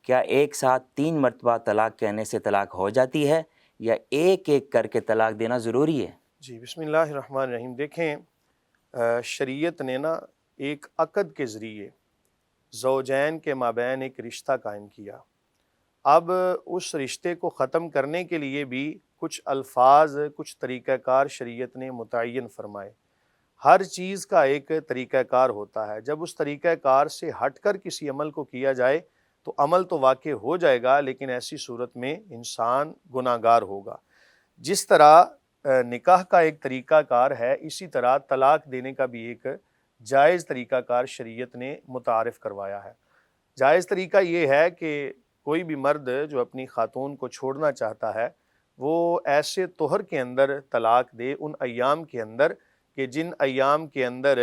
کیا ایک ساتھ 3 مرتبہ طلاق کہنے سے طلاق ہو جاتی ہے یا ایک ایک کر کے طلاق دینا ضروری ہے؟ جی بسم اللہ الرحمن الرحیم۔ دیکھیں شریعت نے ایک عقد کے ذریعے زوجین کے مابین ایک رشتہ قائم کیا۔ اب اس رشتے کو ختم کرنے کے لیے بھی کچھ الفاظ، کچھ طریقہ کار شریعت نے متعین فرمائے۔ ہر چیز کا ایک طریقہ کار ہوتا ہے، جب اس طریقہ کار سے ہٹ کر کسی عمل کو کیا جائے تو عمل تو واقع ہو جائے گا، لیکن ایسی صورت میں انسان گناہ گار ہوگا۔ جس طرح نکاح کا ایک طریقہ کار ہے، اسی طرح طلاق دینے کا بھی ایک جائز طریقہ کار شریعت نے متعارف کروایا ہے۔ جائز طریقہ یہ ہے کہ کوئی بھی مرد جو اپنی خاتون کو چھوڑنا چاہتا ہے وہ ایسے طہر کے اندر طلاق دے، ان ایام کے اندر کہ جن ایام کے اندر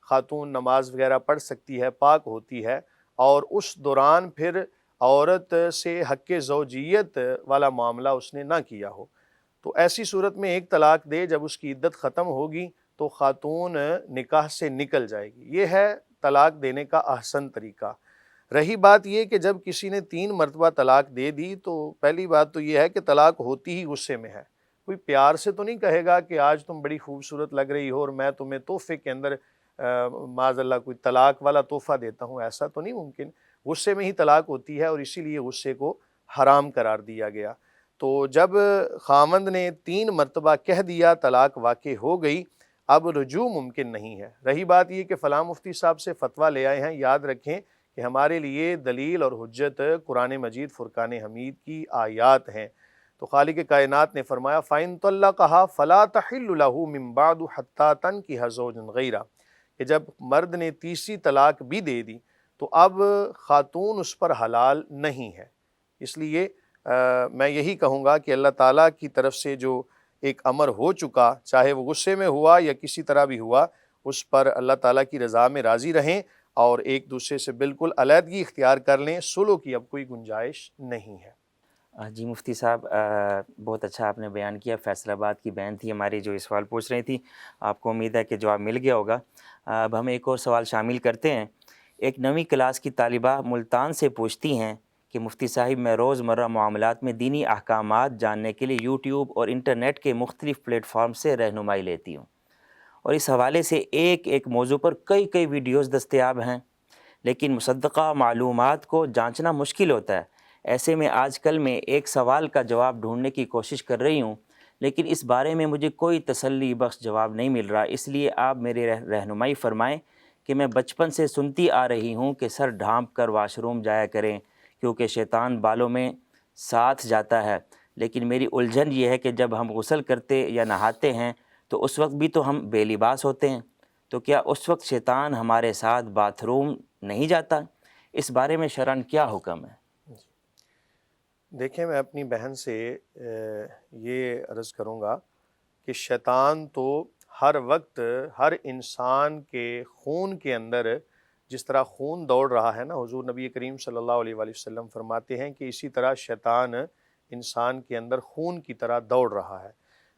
خاتون نماز وغیرہ پڑھ سکتی ہے، پاک ہوتی ہے، اور اس دوران پھر عورت سے حق زوجیت والا معاملہ اس نے نہ کیا ہو، تو ایسی صورت میں ایک طلاق دے۔ جب اس کی عدت ختم ہوگی تو خاتون نکاح سے نکل جائے گی۔ یہ ہے طلاق دینے کا احسن طریقہ۔ رہی بات یہ کہ جب کسی نے 3 مرتبہ طلاق دے دی تو پہلی بات تو یہ ہے کہ طلاق ہوتی ہی غصے میں ہے۔ کوئی پیار سے تو نہیں کہے گا کہ آج تم بڑی خوبصورت لگ رہی ہو اور میں تمہیں تحفے کے اندر معاذ اللہ کوئی طلاق والا تحفہ دیتا ہوں، ایسا تو نہیں ممکن۔ غصے میں ہی طلاق ہوتی ہے اور اسی لیے غصے کو حرام قرار دیا گیا۔ تو جب خاوند نے 3 مرتبہ کہہ دیا، طلاق واقع ہو گئی، اب رجوع ممکن نہیں ہے۔ رہی بات یہ کہ فلاں مفتی صاحب سے فتویٰ لے آئے ہیں، یاد رکھیں کہ ہمارے لیے دلیل اور حجت قرآن مجید فرقان حمید کی آیات ہیں۔ تو خالق کائنات نے فرمایا فَإِن طَلَّقَهَا فَلَا تَحِلُّ لَهُ مِن بَعْدُ حَتَّى تَنكِحَ زَوْجًا غَيْرَهُ، کہ جب مرد نے تیسری طلاق بھی دے دی تو اب خاتون اس پر حلال نہیں ہے۔ اس لیے میں یہی کہوں گا کہ اللہ تعالیٰ کی طرف سے جو ایک امر ہو چکا، چاہے وہ غصے میں ہوا یا کسی طرح بھی ہوا، اس پر اللہ تعالیٰ کی رضا میں راضی رہیں اور ایک دوسرے سے بالکل علیحدگی اختیار کر لیں۔ صلح کی اب کوئی گنجائش نہیں ہے۔ جی مفتی صاحب، بہت اچھا آپ نے بیان کیا۔ فیصل آباد کی بہن تھی ہماری جو اس سوال پوچھ رہی تھی، آپ کو امید ہے کہ جواب مل گیا ہوگا۔ اب ہم ایک اور سوال شامل کرتے ہیں۔ ایک 9ویں کلاس کی طالبہ ملتان سے پوچھتی ہیں کہ مفتی صاحب میں روزمرہ معاملات میں دینی احکامات جاننے کے لیے یوٹیوب اور انٹرنیٹ کے مختلف پلیٹ فارم سے رہنمائی لیتی ہوں، اور اس حوالے سے ایک ایک موضوع پر کئی ویڈیوز دستیاب ہیں، لیکن مصدقہ معلومات کو جانچنا مشکل ہوتا ہے۔ ایسے میں آج کل میں ایک سوال کا جواب ڈھونڈنے کی کوشش کر رہی ہوں، لیکن اس بارے میں مجھے کوئی تسلی بخش جواب نہیں مل رہا۔ اس لیے آپ میری رہنمائی فرمائیں کہ میں بچپن سے سنتی آ رہی ہوں کہ سر ڈھانپ کر واش روم جایا کریں کیونکہ شیطان بالوں میں ساتھ جاتا ہے، لیکن میری الجھن یہ ہے کہ جب ہم غسل کرتے یا نہاتے ہیں تو اس وقت بھی تو ہم بے لباس ہوتے ہیں، تو کیا اس وقت شیطان ہمارے ساتھ باتھ روم نہیں جاتا؟ اس بارے میں شرعاً کیا حکم ہے؟ دیکھیں، میں اپنی بہن سے یہ عرض کروں گا کہ شیطان تو ہر وقت ہر انسان کے خون کے اندر جس طرح خون دوڑ رہا ہے نا، حضور نبی کریم صلی اللہ علیہ وآلہ وسلم فرماتے ہیں کہ اسی طرح شیطان انسان کے اندر خون کی طرح دوڑ رہا ہے۔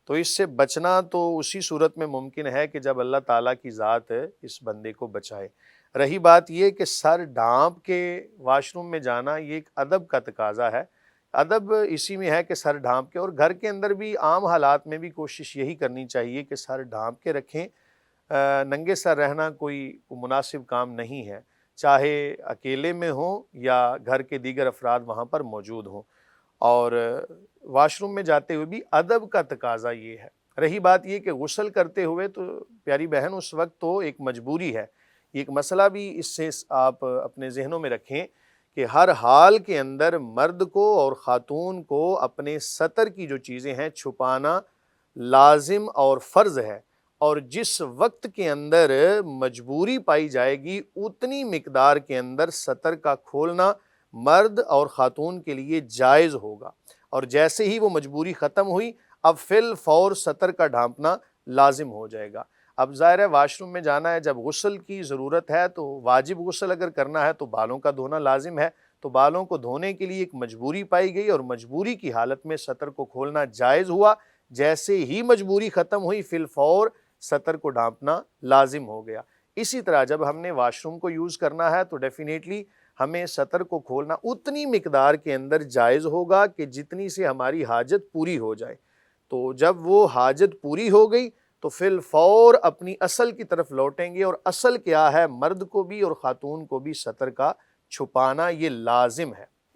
تو اس سے بچنا تو اسی صورت میں ممکن ہے کہ جب اللہ تعالیٰ کی ذات اس بندے کو بچائے۔ رہی بات یہ کہ سر ڈھانپ کے واش روم میں جانا، یہ ایک ادب کا تقاضا ہے۔ ادب اسی میں ہے کہ سر ڈھانپ کے، اور گھر کے اندر بھی عام حالات میں بھی کوشش یہی کرنی چاہیے کہ سر ڈھانپ کے رکھیں۔ ننگے سر رہنا کوئی مناسب کام نہیں ہے، چاہے اکیلے میں ہوں یا گھر کے دیگر افراد وہاں پر موجود ہوں، اور واش روم میں جاتے ہوئے بھی ادب کا تقاضا یہ ہے۔ رہی بات یہ کہ غسل کرتے ہوئے تو پیاری بہن اس وقت تو ایک مجبوری ہے۔ یہ ایک مسئلہ بھی اس سے آپ اپنے ذہنوں میں رکھیں کہ ہر حال کے اندر مرد کو اور خاتون کو اپنے سطر کی جو چیزیں ہیں چھپانا لازم اور فرض ہے، اور جس وقت کے اندر مجبوری پائی جائے گی اتنی مقدار کے اندر سطر کا کھولنا مرد اور خاتون کے لیے جائز ہوگا، اور جیسے ہی وہ مجبوری ختم ہوئی اب فی الفور سطر کا ڈھانپنا لازم ہو جائے گا۔ اب ظاہر ہے واش روم میں جانا ہے، جب غسل کی ضرورت ہے تو واجب غسل اگر کرنا ہے تو بالوں کا دھونا لازم ہے، تو بالوں کو دھونے کے لیے ایک مجبوری پائی گئی اور مجبوری کی حالت میں سطر کو کھولنا جائز ہوا۔ جیسے ہی مجبوری ختم ہوئی فی الفور سطر کو ڈھانپنا لازم ہو گیا۔ اسی طرح جب ہم نے واش روم کو یوز کرنا ہے تو ڈیفینیٹلی ہمیں سطر کو کھولنا اتنی مقدار کے اندر جائز ہوگا کہ جتنی سے ہماری حاجت پوری ہو جائے۔ تو جب وہ حاجت پوری ہو گئی تو فی الفور اپنی اصل کی طرف لوٹیں گے، اور اصل کیا ہے؟ مرد کو بھی اور خاتون کو بھی سطر کا چھپانا یہ لازم ہے۔